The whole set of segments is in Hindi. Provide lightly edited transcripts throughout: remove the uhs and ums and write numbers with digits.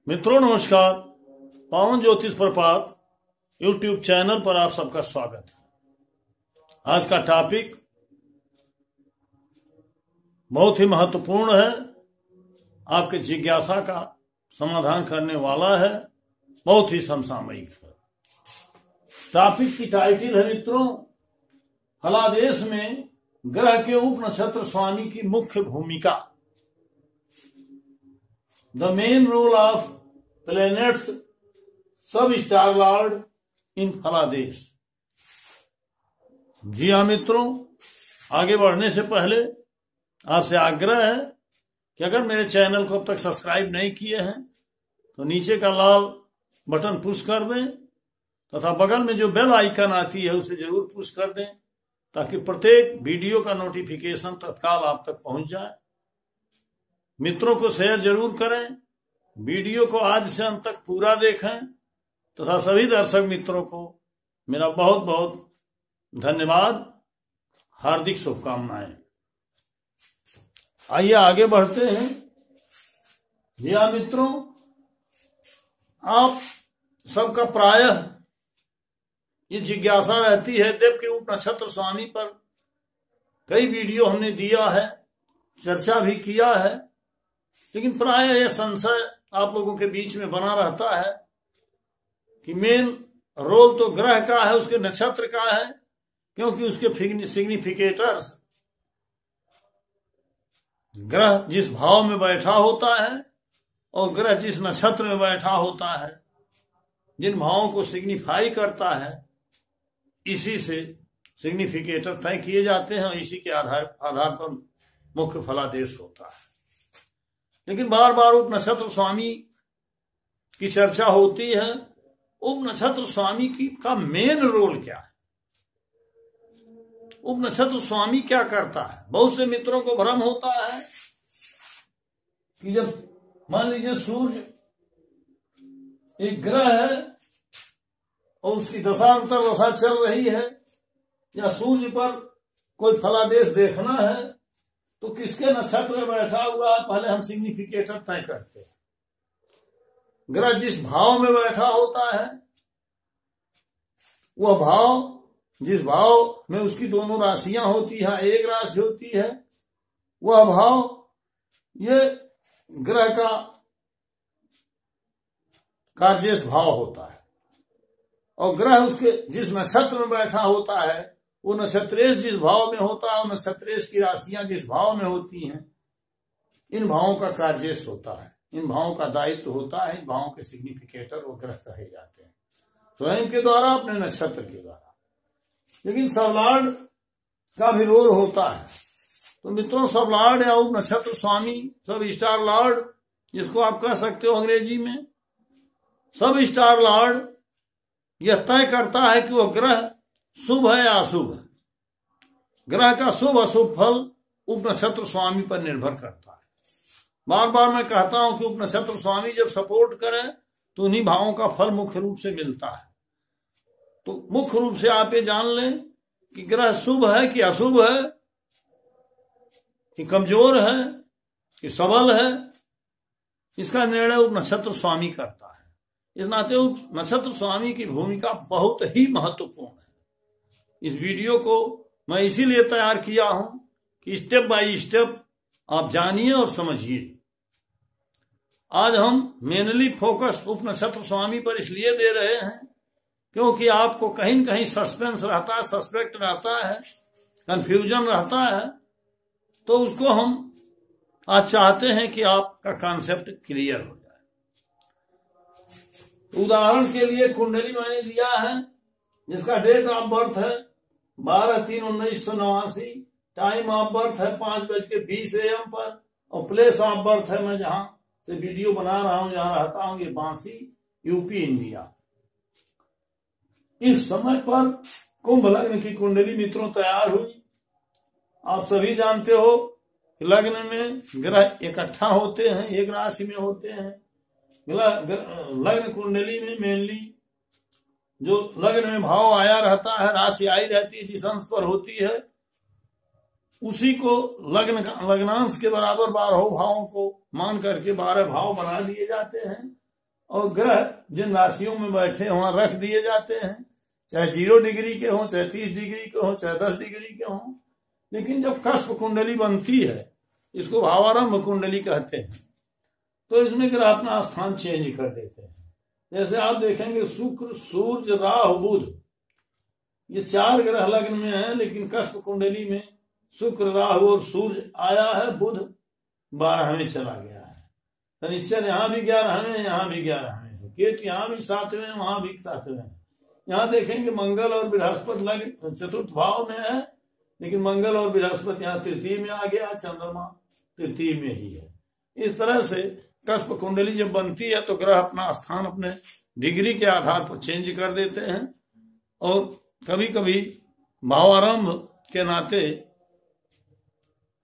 मित्रों नमस्कार। पावन ज्योतिष प्रपात यूट्यूब चैनल पर आप सबका स्वागत है। आज का टॉपिक बहुत ही महत्वपूर्ण है, आपके जिज्ञासा का समाधान करने वाला है, बहुत ही समसामयिक है। टॉपिक की टाइटल है मित्रों, फलादेश में ग्रह के उप नक्षत्र स्वामी की मुख्य भूमिका। The main role of planets sub star lord in फलादेश। जी हाँ मित्रों, आगे बढ़ने से पहले आपसे आग्रह है कि अगर मेरे चैनल को अब तक सब्सक्राइब नहीं किए हैं तो नीचे का लाल बटन पुश कर दें तथा बगल में जो बेल आइकन आती है उसे जरूर पुश कर दें ताकि प्रत्येक वीडियो का नोटिफिकेशन तत्काल आप तक पहुंच जाए। मित्रों को शेयर जरूर करें, वीडियो को आज से अंत तक पूरा देखें तथा सभी दर्शक मित्रों को मेरा बहुत बहुत धन्यवाद, हार्दिक शुभकामनाएं। आइए आगे बढ़ते हैं। जी हाँ मित्रों, आप सबका प्रायः ये जिज्ञासा रहती है, देव के उप नक्षत्र स्वामी पर कई वीडियो हमने दिया है, चर्चा भी किया है, लेकिन प्रायः यह संशय आप लोगों के बीच में बना रहता है कि मेन रोल तो ग्रह का है, उसके नक्षत्र का है, क्योंकि उसके सिग्निफिकेटर्स ग्रह जिस भाव में बैठा होता है और ग्रह जिस नक्षत्र में बैठा होता है, जिन भावों को सिग्निफाई करता है, इसी से सिग्निफिकेटर तय किए जाते हैं और इसी के आधार पर मुख्य फलादेश होता है। लेकिन बार बार उप नक्षत्र स्वामी की चर्चा होती है। उप नक्षत्र स्वामी का मेन रोल क्या है, उप नक्षत्र स्वामी क्या करता है। बहुत से मित्रों को भ्रम होता है कि जब मान लीजिए सूर्य एक ग्रह है और उसकी दशांतर दशा चल रही है या सूर्य पर कोई फलादेश देखना है तो किसके नक्षत्र में बैठा हुआ है पहले हम सिग्निफिकेटर तय करते हैं। ग्रह जिस भाव में बैठा होता है, वह भाव जिस भाव में उसकी दोनों राशियां होती हैं, एक राशि होती है, वह भाव ये ग्रह का कार्जेश भाव होता है। और ग्रह उसके जिस नक्षत्र में बैठा होता है, वो नक्षत्रेश जिस भाव में होता है, नक्षत्रेश की राशियां जिस भाव में होती हैं, इन भावों का कार्जेश होता है, इन भावों का दायित्व होता है। इन भावों के सिग्निफिकेटर वो ग्रह कहे जाते हैं, स्वयं के द्वारा, अपने नक्षत्र के द्वारा। लेकिन सबलॉर्ड का भी रोल होता है। तो मित्रों, सबलॉर्ड या उप नक्षत्र स्वामी, सब स्टार लॉर्ड जिसको आप कह सकते हो अंग्रेजी में, सब स्टार लॉर्ड यह तय करता है कि वह ग्रह शुभ है या अशुभ है। ग्रह का शुभ अशुभ फल उप नक्षत्र स्वामी पर निर्भर करता है। बार बार मैं कहता हूं कि उप नक्षत्र स्वामी जब सपोर्ट करे तो उन्हीं भावों का फल मुख्य रूप से मिलता है। तो मुख्य रूप से आप ये जान लें कि ग्रह शुभ है कि अशुभ है, कि कमजोर है कि सबल है, इसका निर्णय उप नक्षत्र स्वामी करता है। इस नाते उप नक्षत्र स्वामी की भूमिका बहुत ही महत्वपूर्ण है। इस वीडियो को मैं इसीलिए तैयार किया हूं कि स्टेप बाय स्टेप आप जानिए और समझिए। आज हम मेनली फोकस उप नक्षत्र स्वामी पर इसलिए दे रहे हैं क्योंकि आपको कहीं न कहीं सस्पेंस रहता है, सस्पेक्ट रहता है, कंफ्यूजन रहता है, तो उसको हम आज चाहते हैं कि आपका कॉन्सेप्ट क्लियर हो जाए। उदाहरण के लिए कुंडली मैंने दिया है जिसका डेट ऑफ बर्थ है 12/3/1989, टाइम ऑफ बर्थ है 5:20 AM पर, और प्लेस ऑफ बर्थ है, मैं जहां से वीडियो बना रहा हूं, जहां रहता हूं, ये बांसी, यूपी, इंडिया। इस समय पर कुंभ लग्न की कुंडली मित्रों तैयार हुई। आप सभी जानते हो कि लग्न में ग्रह इकट्ठा होते हैं, एक राशि में होते हैं। लग्न कुंडली में मेनली जो लग्न में भाव आया रहता है, राशि आई रहती है, जिस अंश पर होती है, उसी को लग्नांश के बराबर 12 भावों को मान करके 12 भाव बना दिए जाते हैं और ग्रह जिन राशियों में बैठे वहां रख दिए जाते हैं, चाहे 0 डिग्री के हों, चाहे 30 डिग्री के हों, चाहे 10 डिग्री के हों। लेकिन जब कस्प कुंडली बनती है, इसको भावारंभ कुंडली कहते हैं, तो इसमें ग्रह अपना स्थान चेंज कर देते हैं। जैसे आप देखेंगे शुक्र, सूर्य, राहु, बुध, ये 4 ग्रह लग्न में हैं, लेकिन कस्प कुंडली में शुक्र, राहु और सूर्य आया है, बुध 12वें चला गया है, शनिश्चर यहाँ भी 11वें, यहाँ भी 11वें, केतु यहाँ भी 7वें, वहां भी 7वें। यहाँ देखेंगे मंगल और बृहस्पति लग्न चतुर्थ भाव में है, लेकिन मंगल और बृहस्पति यहाँ तृतीय में आ गया, चंद्रमा तृतीय में ही है। इस तरह से कस्प कुंडली जब बनती है तो ग्रह अपना स्थान अपने डिग्री के आधार पर चेंज कर देते हैं, और कभी कभी भावारंभ के नाते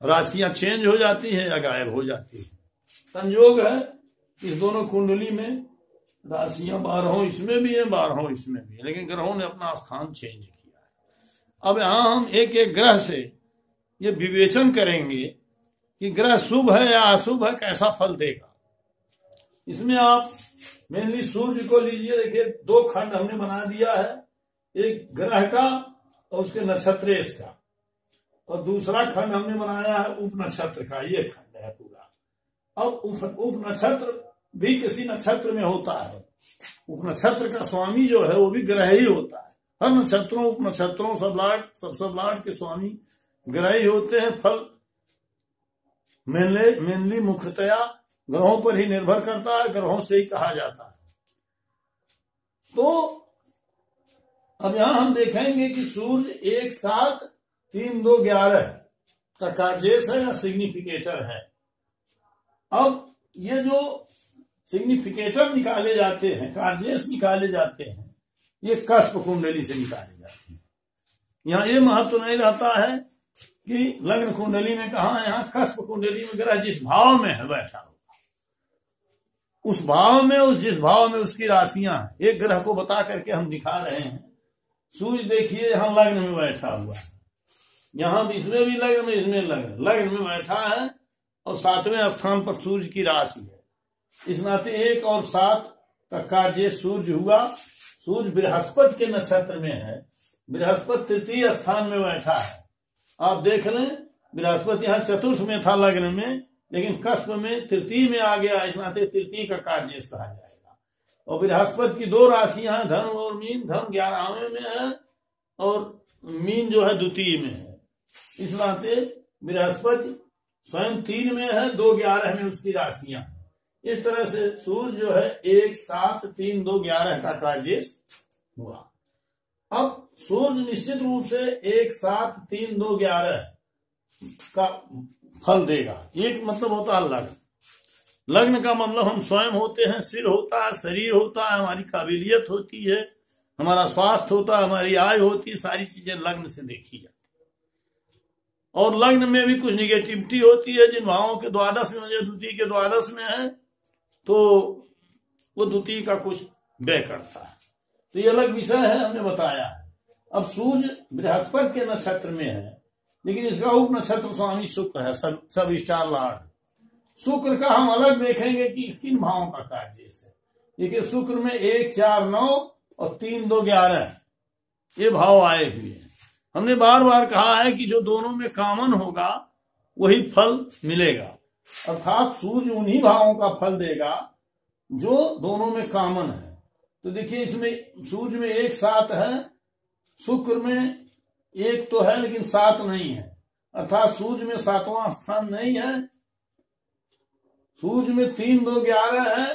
राशियां चेंज हो जाती है या गायब हो जाती है। संयोग है इस दोनों कुंडली में राशियां 12 इसमें भी है, 12 इसमें भी है, लेकिन ग्रहों ने अपना स्थान चेंज किया है। अब यहां हम एक एक ग्रह से ये विवेचन करेंगे कि ग्रह शुभ है या अशुभ है, कैसा फल देगा। इसमें आप मेनली सूर्य को लीजिए। देखिए 2 खंड हमने बना दिया है, एक ग्रह का और उसके नक्षत्रेश का, और दूसरा खंड हमने बनाया है उप नक्षत्र का। ये खंड है पूरा। अब उप नक्षत्र भी किसी नक्षत्र में होता है। उप नक्षत्र का स्वामी जो है वो भी ग्रह ही होता है। हर नक्षत्रों, उप नक्षत्रों, सब लाड के स्वामी ग्रह ही होते हैं। फल मेनली मुख्यतया ग्रहों पर ही निर्भर करता है, ग्रहों से ही कहा जाता है। तो अब यहां हम देखेंगे कि सूर्य 1, 7, 3, 2, 11 का कार्जेश है या सिग्निफिकेटर है। अब ये जो सिग्निफिकेटर निकाले जाते हैं, कार्जेश निकाले जाते हैं, ये कस्प कुंडली से निकाले जाते हैं। यहाँ ये महत्व नहीं रहता है कि लग्न कुंडली में कहा है। यहाँ कस्प कुंडली में ग्रह जिस भाव में है बैठा होगा, उस भाव में, उस जिस भाव में उसकी राशियां हैं। एक ग्रह को बता करके हम दिखा रहे हैं। सूर्य देखिए यहाँ लग्न में बैठा हुआ है, यहाँ भी, इसमें भी लग्न में, इसमें लग्न में बैठा है, और 7वें स्थान पर सूर्य की राशि है। इस नाते 1 और 7 का कार्य सूर्य हुआ। सूर्य बृहस्पति के नक्षत्र में है, बृहस्पति तृतीय स्थान में बैठा है। आप देख लें, बृहस्पति यहाँ चतुर्थ में था लग्न में, लेकिन कस्प में तृतीय में आ गया, इस नाते तृतीय का कार्य कहा जाएगा। और बृहस्पति की 2 राशियां हैं, धन और मीन। धन 11वें में है और मीन जो है द्वितीय में है। इस नाते बृहस्पति स्वयं 3 में है, 2, 11 में उसकी राशियां। इस तरह से सूर्य जो है 1, 7, 3, 2, 11 का कार्य हुआ। अब सूर्य निश्चित रूप से 1, 7, 3, 2, 11 का फल देगा। एक मतलब होता है लग्न। लग्न का मतलब हम स्वयं होते हैं, सिर होता है, शरीर होता है, हमारी काबिलियत होती है, हमारा स्वास्थ्य होता है, हमारी आय होती है, सारी चीजें लग्न से देखी जाती है। और लग्न में भी कुछ निगेटिविटी होती है। जिन भावों के द्वादश में, जो द्वितीय के द्वादश में है, तो वो द्वितीय का कुछ व्यय करता है। तो ये अलग विषय है, हमने बताया है। अब सूर्य बृहस्पति के नक्षत्र में है, लेकिन इसका उप नक्षत्र स्वामी शुक्र है, सब स्टार लॉर्ड। शुक्र का हम अलग देखेंगे कि किन भावों का कार्य है। देखिए शुक्र में 1, 4, 9 और 3, 2, 11 ये भाव आए हुए हैं। हमने बार बार कहा है कि जो दोनों में कॉमन होगा वही फल मिलेगा, अर्थात सूर्य उन्हीं भावों का फल देगा जो दोनों में कॉमन है। तो देखिए इसमें सूर्य में 1, 7 है, शुक्र में 1 तो है लेकिन 7 नहीं है, अर्थात सूर्य में 7वां स्थान नहीं है। सूर्य में 3, 2, 11 है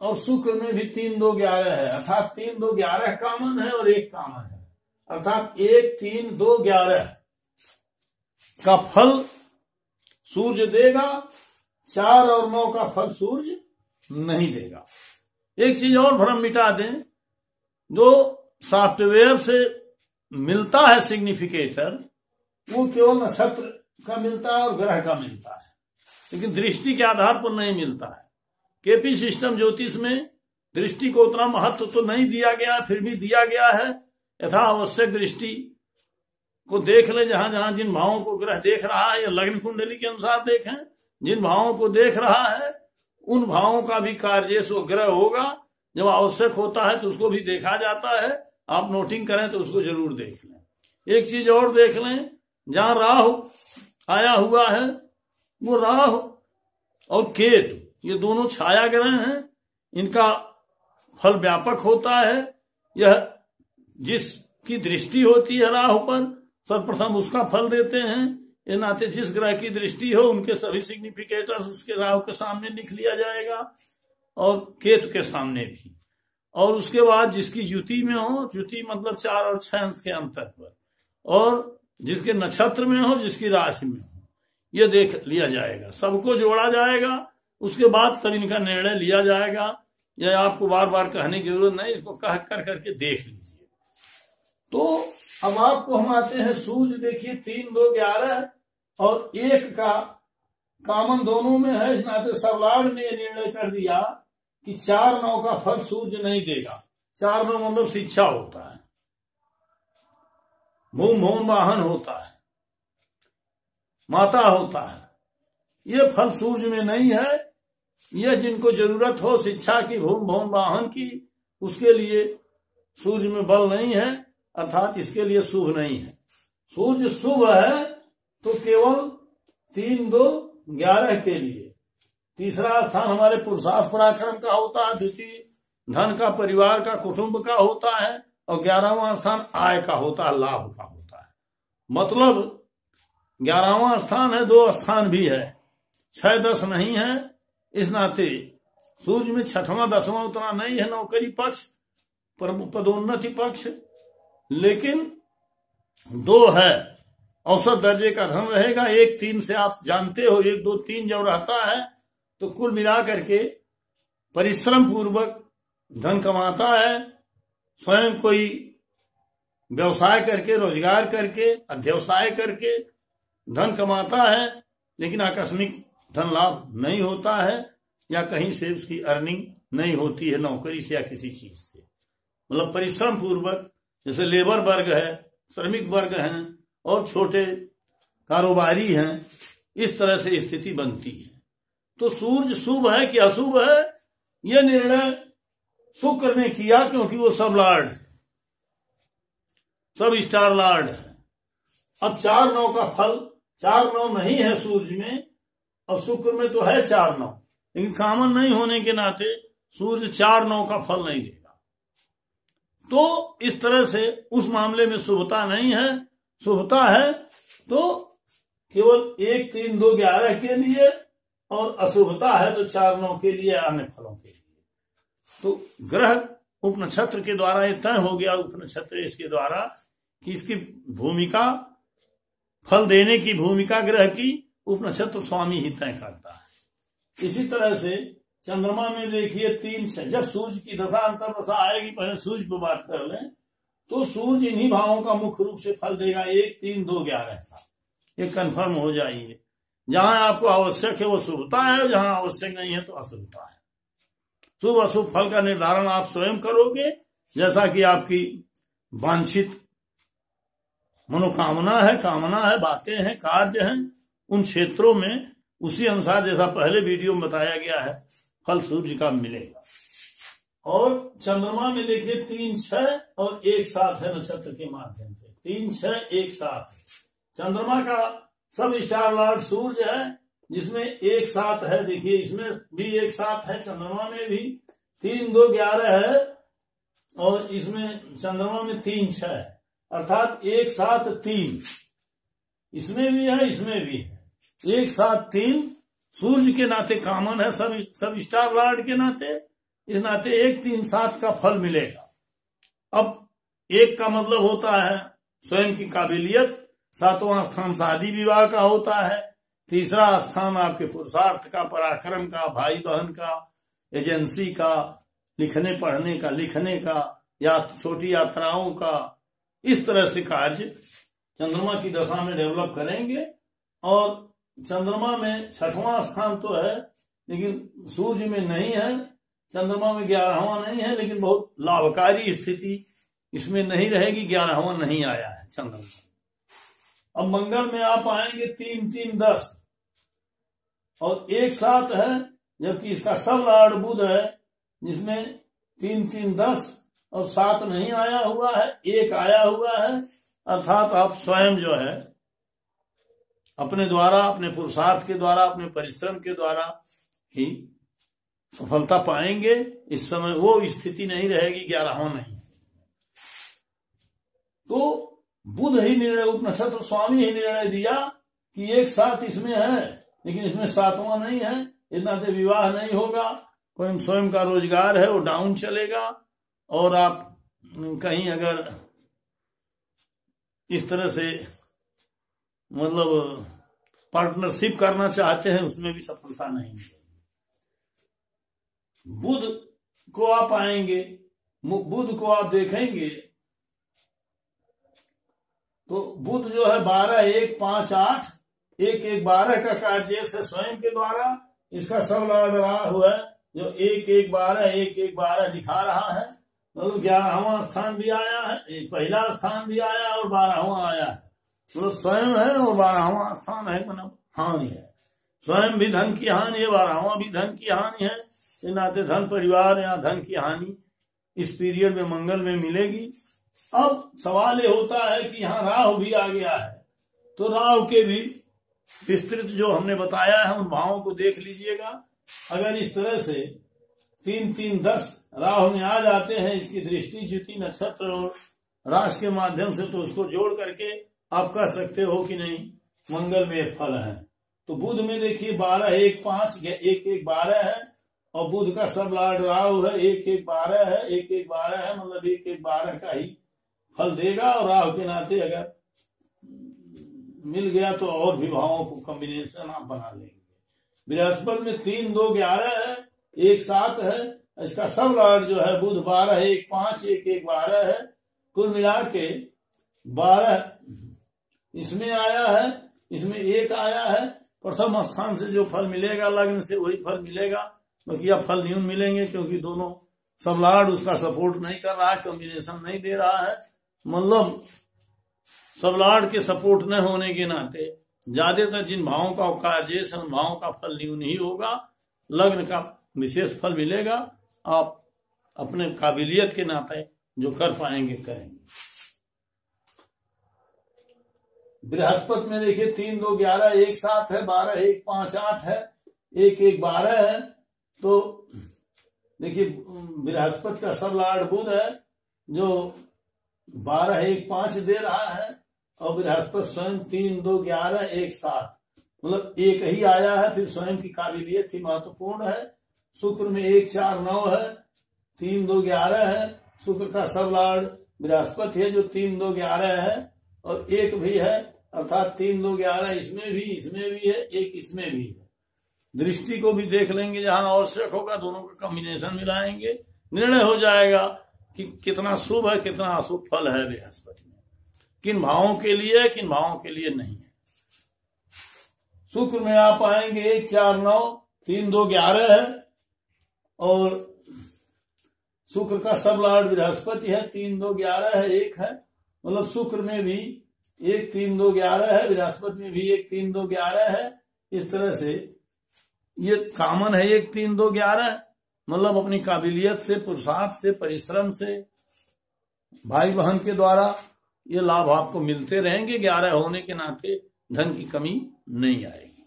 और शुक्र में भी 3, 2, 11 है, अर्थात 3, 2, 11 कॉमन है और 1 कॉमन है, अर्थात 1, 3, 2, 11 का फल सूर्य देगा। 4 और 9 का फल सूर्य नहीं देगा। एक चीज और भ्रम मिटा दें, जो सॉफ्टवेयर से मिलता है सिग्निफिकेटर, वो केवल नक्षत्र का मिलता है और ग्रह का मिलता है, लेकिन दृष्टि के आधार पर नहीं मिलता है। केपी सिस्टम ज्योतिष में दृष्टि को उतना महत्व तो नहीं दिया गया, फिर भी दिया गया है। यथा आवश्यक दृष्टि को देख ले, जहां जहां जिन भावों को ग्रह देख रहा है, या लग्न कुंडली के अनुसार देखें, जिन भावों को देख रहा है उन भावों का भी कार्य ग्रह होगा, जब आवश्यक होता है तो उसको भी देखा जाता है। आप नोटिंग करें तो उसको जरूर देख लें। एक चीज और देख लें, जहां राहु आया हुआ है वो राहु और केतु ये दोनों छाया ग्रह हैं। इनका फल व्यापक होता है। यह जिसकी दृष्टि होती है राहु पर सर्वप्रथम उसका फल देते हैं। ये नाते जिस ग्रह की दृष्टि हो उनके सभी सिग्निफिकेटर्स उसके राहु के सामने लिख लिया जाएगा और केतु के सामने भी। और उसके बाद जिसकी युति में हो, युति मतलब 4 और 6 अंश के अंतर पर, और जिसके नक्षत्र में हो, जिसकी राशि में हो, ये देख लिया जाएगा। सबको जोड़ा जाएगा, उसके बाद तब इनका निर्णय लिया जाएगा। यह आपको बार बार कहने की जरूरत नहीं, इसको कह कर करके देख लीजिए। तो अब आपको हम आते हैं सूर्य। देखिए 3, 2, 11 और 1 का कामन दोनों में है। इस नाते सबलाड ने निर्णय कर दिया कि 4, 9 का फल सूर्य नहीं देगा। 4, 9 मतलब शिक्षा होता है, भूम भवन वाहन होता है, माता होता है। ये फल सूर्य में नहीं है। यह जिनको जरूरत हो शिक्षा की, भूम भवन वाहन की, उसके लिए सूर्य में बल नहीं है, अर्थात इसके लिए शुभ नहीं है। सूर्य शुभ है तो केवल 3, 2, 11 के लिए। तीसरा स्थान हमारे पुरुषार्थ पराक्रम का होता है, द्वितीय धन का, परिवार का, कुटुंब का होता है, और 11वां स्थान आय का होता है, लाभ का होता है। मतलब 11वां स्थान है, 2 स्थान भी है, 6, 10 नहीं है। इस नाते सूर्य में 6वां 10वां उतना नहीं है। नौकरी पक्ष, पदोन्नति पक्ष, लेकिन 2 है, औसत दर्जे का धन रहेगा। 1, 3 से आप जानते हो, 1, 2, 3 जब रहता है तो कुल मिलाकर के परिश्रम पूर्वक धन कमाता है। स्वयं कोई व्यवसाय करके, रोजगार करके, अध्यवसाय करके धन कमाता है, लेकिन आकस्मिक धन लाभ नहीं होता है या कहीं से उसकी अर्निंग नहीं होती है, नौकरी से या किसी चीज से। मतलब परिश्रम पूर्वक, जैसे लेबर वर्ग है, श्रमिक वर्ग हैं और छोटे कारोबारी हैं, इस तरह से स्थिति बनती है। तो सूर्य शुभ है कि अशुभ है, यह निर्णय शुक्र ने किया, क्योंकि वो सब लॉर्ड, सब स्टार लॉर्ड है। अब 4, 9 का फल, 4, 9 नहीं है सूर्य में, और शुक्र में तो है 4, 9, लेकिन कॉमन नहीं होने के नाते सूर्य 4, 9 का फल नहीं देगा। तो इस तरह से उस मामले में शुभता नहीं है। शुभता है तो केवल 1, 3, 2, 11 के लिए, और अशुभता है तो 4, 9 के लिए, अन्य फलों के लिए। तो ग्रह उपनक्षत्र के द्वारा ये तय हो गया, उपनक्षत्र इसके द्वारा, कि इसकी भूमिका, फल देने की भूमिका ग्रह की उपनक्षत्र स्वामी ही तय करता है। इसी तरह से चंद्रमा में देखिए 3, 6, जब सूर्य की दशा अंतर दशा आएगी, पहले सूर्य पर बात कर लें, तो सूर्य इन्हीं भावों का मुख्य रूप से फल देगा, 1, 3, 2, 11 का। ये कंफर्म हो जाइए। जहां आपको आवश्यक है वो शुभता है, जहां आवश्यक नहीं है तो अशुभता है। शुभ अशुभ फल का निर्धारण आप स्वयं करोगे, जैसा कि आपकी वांछित मनोकामना है, कामना है, बातें हैं, कार्य हैं, उन क्षेत्रों में उसी अनुसार, जैसा पहले वीडियो में बताया गया है, फल सूर्य का मिलेगा। और चंद्रमा में देखिए 3, 6 और 1, 7 है नक्षत्र के माध्यम से। 3, 6, 1, 7 चंद्रमा का सब स्टार लॉर्ड सूर्य है, जिसमें 1, 7 है। देखिए इसमें भी 1, 7 है, चंद्रमा में भी 3, 2, 11 है, और इसमें चंद्रमा में 3, 6 है, अर्थात 1, 7, 3 इसमें भी है, इसमें भी है। 1, 7, 3 सूर्य के नाते कॉमन है, सब स्टार लॉर्ड के नाते, इस नाते 1, 3, 7 का फल मिलेगा। अब 1 का मतलब होता है स्वयं की काबिलियत, 7वां स्थान शादी विवाह का होता है, तीसरा स्थान आपके पुरुषार्थ का, पराक्रम का, भाई बहन का, एजेंसी का, लिखने पढ़ने का, लिखने का, या छोटी यात्राओं का, इस तरह से कार्य चंद्रमा की दशा में डेवलप करेंगे। और चंद्रमा में 6वां स्थान तो है, लेकिन सूर्य में नहीं है। चंद्रमा में 11वां नहीं है, लेकिन बहुत लाभकारी स्थिति इसमें नहीं रहेगी, 11वां नहीं आया है चंद्रमा। अब मंगल में आप आएंगे 3, 3, 10 और 1, 7 है, जबकि इसका सब लॉर्ड बुध है, जिसमें 3 3 10 और 7 नहीं आया हुआ है, 1 आया हुआ है। अर्थात आप स्वयं जो है अपने द्वारा, अपने पुरुषार्थ के द्वारा, अपने परिश्रम के द्वारा ही सफलता पाएंगे। इस समय वो स्थिति नहीं रहेगी, 11वां नहीं। तो बुध ही निर्णय, उपनिषद स्वामी ही निर्णय दिया कि एक साथ इसमें है, लेकिन इसमें 7वां नहीं है। इतना से विवाह नहीं होगा, कोई स्वयं का रोजगार है वो डाउन चलेगा, और आप कहीं अगर इस तरह से मतलब पार्टनरशिप करना चाहते हैं उसमें भी सफलता नहीं मिलेगी। बुध को आप आएंगे, बुध को आप देखेंगे तो बुध जो है 12 1 5 8 1 1 12 का कार्य से स्वयं के द्वारा, इसका सब लॉर्ड राहु है जो 1 1 12 1 1 12 दिखा रहा है। मतलब 11वां स्थान भी आया है, पहला स्थान भी आया और 12वां आया है। मतलब स्वयं है और 12वां स्थान है, मतलब हानि है। स्वयं भी धन की हानि है, 12वां भी धन की हानि है। इस नाते धन परिवार या धन की हानि इस पीरियड में मंगल में मिलेगी। अब सवाल ये होता है कि यहाँ राहु भी आ गया है, तो राहु के भी विस्तृत जो हमने बताया है उन भावों को देख लीजिएगा। अगर इस तरह से 3 3 10 राहु में आ जाते हैं, इसकी दृष्टि ज्योति नक्षत्र और राशि के माध्यम से, तो उसको जोड़ करके आप कह सकते हो कि नहीं मंगल में फल है। तो बुध में देखिए 12 1 5 1 1 12 है, और बुध का सब लॉर्ड राहु है, 1 1 12 है, 1 1 12 है, मतलब 1 1 12 का ही फल देगा। और राहु के नाते अगर मिल गया तो और भी भावों को कॉम्बिनेशन आप बना लेंगे। बृहस्पति में 3 2 11 है, 1 7 है, इसका सब लॉर्ड जो है बुध 12 1 5 1 1 12 है। कुल मिला के 12 इसमें आया है, इसमें 1 आया है। प्रथम स्थान से जो फल मिलेगा लग्न से वही फल मिलेगा, बाकी यह फल न्यून मिलेंगे, क्योंकि दोनों सब लॉर्ड उसका सपोर्ट नहीं कर रहा है, कॉम्बिनेशन नहीं दे रहा है। मतलब सब लॉर्ड के सपोर्ट न होने के नाते ज्यादातर जिन भावों का कार्य है उन भावों का फल न्यून ही होगा। लग्न का विशेष फल मिलेगा, आप अपने काबिलियत के नाते जो कर पाएंगे करेंगे। बृहस्पति में देखिए 3 2 11 1 7 है, 12 1 5 8 है, 1 1 12 है। तो देखिए बृहस्पति का सब लॉर्ड बुध है जो 12 1 5 दे रहा है, और बृहस्पति स्वयं 3 2 11 1 7, मतलब 1 ही आया है। फिर स्वयं की काबिलियत ही महत्वपूर्ण है। शुक्र में 1 4 9 है, 3 2 11 है। शुक्र का सब लॉर्ड बृहस्पति है जो 3 2 11 है, और 1 भी है, अर्थात 3 2 11 इसमें भी है, 1 इसमें भी है। दृष्टि को भी देख लेंगे, जहां आवश्यक होगा दोनों का कॉम्बिनेशन मिलाएंगे, निर्णय हो जाएगा कि कितना शुभ है कितना अशुभ फल है बृहस्पति में, किन भावों के लिए किन भावों के लिए नहीं है। शुक्र में आप आएंगे 1 4 9 3 2 11 है, और शुक्र का सब लॉर्ड बृहस्पति है, 3 2 11 है, 1 है। मतलब शुक्र में भी 1 3 2 11 है, बृहस्पति में भी 1 3 2 11 है। इस तरह से ये कॉमन है 1 3 2 11, मतलब अपनी काबिलियत से, पुरुषार्थ से, परिश्रम से, भाई बहन के द्वारा ये लाभ आपको मिलते रहेंगे। 11 होने के नाते धन की कमी नहीं आएगी।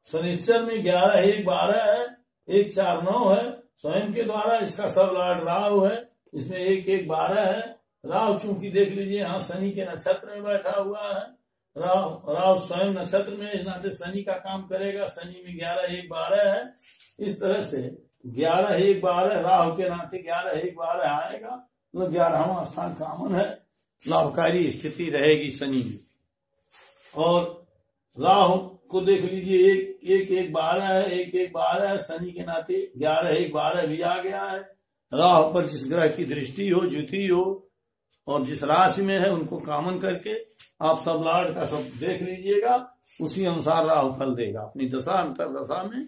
शनिश्चर में 11 1 12 है, 1 4 9 है, स्वयं के द्वारा, इसका सब लॉर्ड राहु है, इसमें 1 1 12 है। राहु चूंकि देख लीजिए यहाँ शनि के नक्षत्र में बैठा हुआ है, राहु स्वयं नक्षत्र में, इस नाते शनि का काम करेगा। शनि में 11 1 12 है। इस तरह से 11 1 12 राहु के नाते 11 1 12 आएगा, मतलब 11वां स्थान कामन है, लाभकारी स्थिति रहेगी शनि में। और राहु को देख लीजिए 1 1 12 है, 1 1 12 है, शनि के नाते 11 1 12 भी आ गया है। राहु पर जिस ग्रह की दृष्टि हो, ज्योति हो, और जिस राशि में है उनको कॉमन करके आप सब लॉर्ड का सब देख लीजिएगा, उसी अनुसार राहु फल देगा अपनी दशा अंतर दशा में।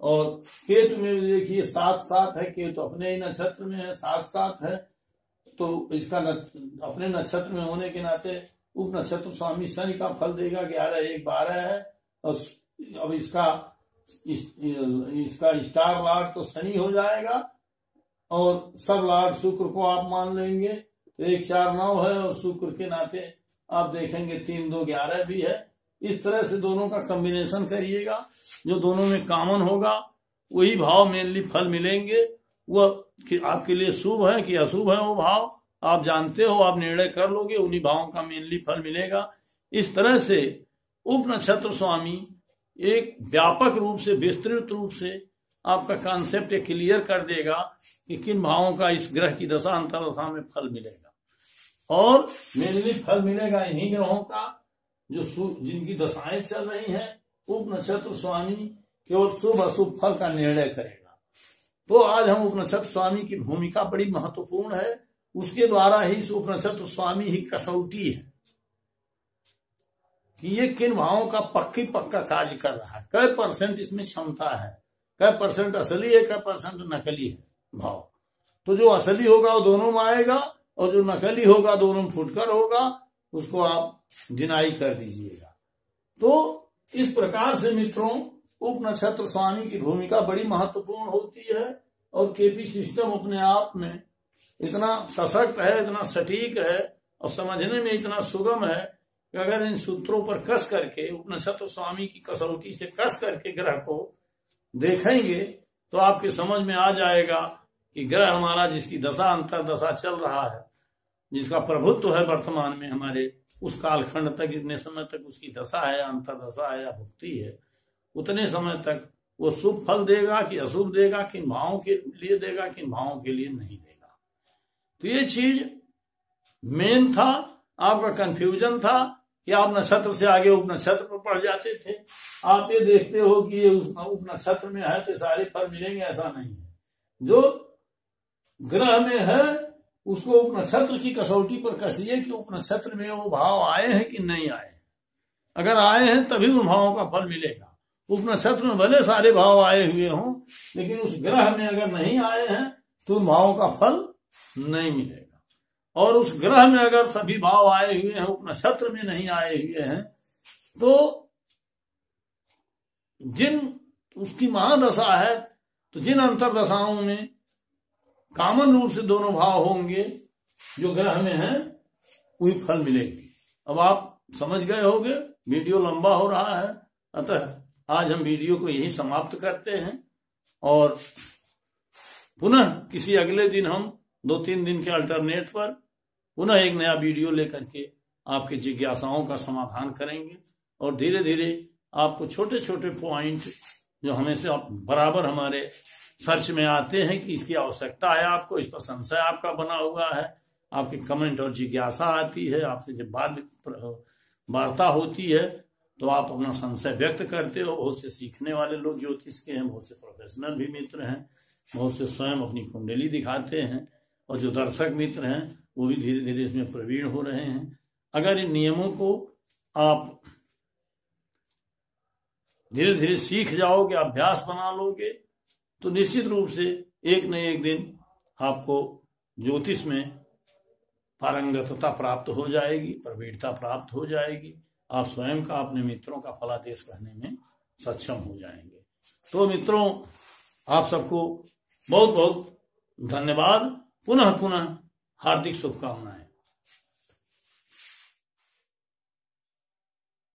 और केतु में देखिए 7 7 है, केतु अपने ही नक्षत्र में है, 7 7 है, तो इसका अपने नक्षत्र में होने के नाते उप नक्षत्र स्वामी शनि का फल देगा, 11 1 12 है। और अब इसका इसका स्टार लॉर्ड तो शनि हो जाएगा और सब लॉर्ड शुक्र को आप मान लेंगे तो 1 4 9 है और शुक्र के नाते आप देखेंगे 3 2 11 भी है। इस तरह से दोनों का कॉम्बिनेशन करिएगा, जो दोनों में कॉमन होगा वही भाव मेनली फल मिलेंगे। वह आपके लिए शुभ है कि अशुभ है वो भाव आप जानते हो, आप निर्णय कर लोगे, उन्हीं भावों का मेनली फल मिलेगा। इस तरह से उप नक्षत्र स्वामी एक व्यापक रूप से, विस्तृत रूप से आपका कॉन्सेप्ट क्लियर कर देगा कि किन भावों का इस ग्रह की दशा अंतर्दशा में फल मिलेगा। और मेनली फल मिलेगा इन्हीं ग्रहों का जो जिनकी दशाएं चल रही हैं। उप नक्षत्र स्वामी केवल शुभ अशुभ फल का निर्णय करेगा। तो आज हम उप नक्षत्र स्वामी की भूमिका बड़ी महत्वपूर्ण है, उसके द्वारा ही इस उप नक्षत्र स्वामी ही कसौटी है कि ये किन भावों का पक्का कार्य कर रहा है, कै % इसमें क्षमता है, कै % असली है, कै % नकली है भाव। तो जो असली होगा वो दोनों में आएगा और जो नकली होगा दोनों में फुटकर होगा, उसको आप डिनाई कर दीजिएगा। तो इस प्रकार से मित्रों उप नक्षत्र स्वामी की भूमिका बड़ी महत्वपूर्ण होती है। और केपी सिस्टम अपने आप में इतना सशक्त है, इतना सटीक है और समझने में इतना सुगम है कि अगर इन सूत्रों पर कस करके उप नक्षत्र स्वामी की कसौटी से कस करके ग्रह को देखेंगे तो आपके समझ में आ जाएगा कि ग्रह हमारा जिसकी दशा अंतर्दशा चल रहा है, जिसका प्रभुत्व है वर्तमान में हमारे उस कालखंड तक, जितने समय तक उसकी दशा है, अंतर्दशा है या भुक्ति है, उतने समय तक वो शुभ फल देगा कि अशुभ देगा, किन भावों के लिए देगा, किन भावों के लिए नहीं देगा। तो ये चीज मेन था, आपका कंफ्यूजन था कि आप नक्षत्र से आगे उप नक्षत्र पर पढ़ जाते थे। आप ये देखते हो कि ये उप नक्षत्र में है तो सारे फल मिलेंगे, ऐसा नहीं है। जो ग्रह में है उसको उप नक्षत्र की कसौटी पर कसिए कि उप नक्षत्र में वो भाव आए हैं कि नहीं आए। अगर आए हैं तभी उन भावों का फल मिलेगा। उप नक्षत्र में भले सारे भाव आए हुए हों, लेकिन उस ग्रह में अगर नहीं आए हैं तो उन भावों का फल नहीं मिलेगा। और उस ग्रह में अगर सभी भाव आए हुए हैं, उप नक्षत्र में नहीं आए हुए हैं, तो जिन उसकी महादशा है तो जिन अंतर्दशाओं में कॉमन रूप से दोनों भाव होंगे जो ग्रह में हैं, वही फल मिलेगी। अब आप समझ गए होंगे, वीडियो लंबा हो रहा है, अतः आज हम वीडियो को यही समाप्त करते हैं और पुनः किसी अगले दिन हम 2-3 दिन के अल्टरनेट पर पुनः एक नया वीडियो लेकर के आपकी जिज्ञासाओं का समाधान करेंगे। और धीरे धीरे आपको छोटे छोटे पॉइंट जो हमेशा बराबर हमारे सर्च में आते हैं कि इसकी आवश्यकता है आपको, इस पर संशय आपका बना हुआ है, आपकी कमेंट और जिज्ञासा आती है, आपसे जब वार्ता होती है तो आप अपना संशय व्यक्त करते हो। बहुत से सीखने वाले लोग ज्योतिष के हैं, बहुत से प्रोफेशनल भी मित्र हैं, बहुत से स्वयं अपनी कुंडली दिखाते हैं, और जो दर्शक मित्र हैं वो भी धीरे धीरे इसमें प्रवीण हो रहे हैं। अगर इन नियमों को आप धीरे धीरे सीख जाओगे, अभ्यास बना लोगे, तो निश्चित रूप से एक न एक दिन आपको ज्योतिष में पारंगतता प्राप्त हो जाएगी, प्रवीणता प्राप्त हो जाएगी। आप स्वयं का, अपने मित्रों का फलादेश कहने में सक्षम हो जाएंगे। तो मित्रों, आप सबको बहुत बहुत धन्यवाद, पुनः पुनः हार्दिक शुभकामनाएं।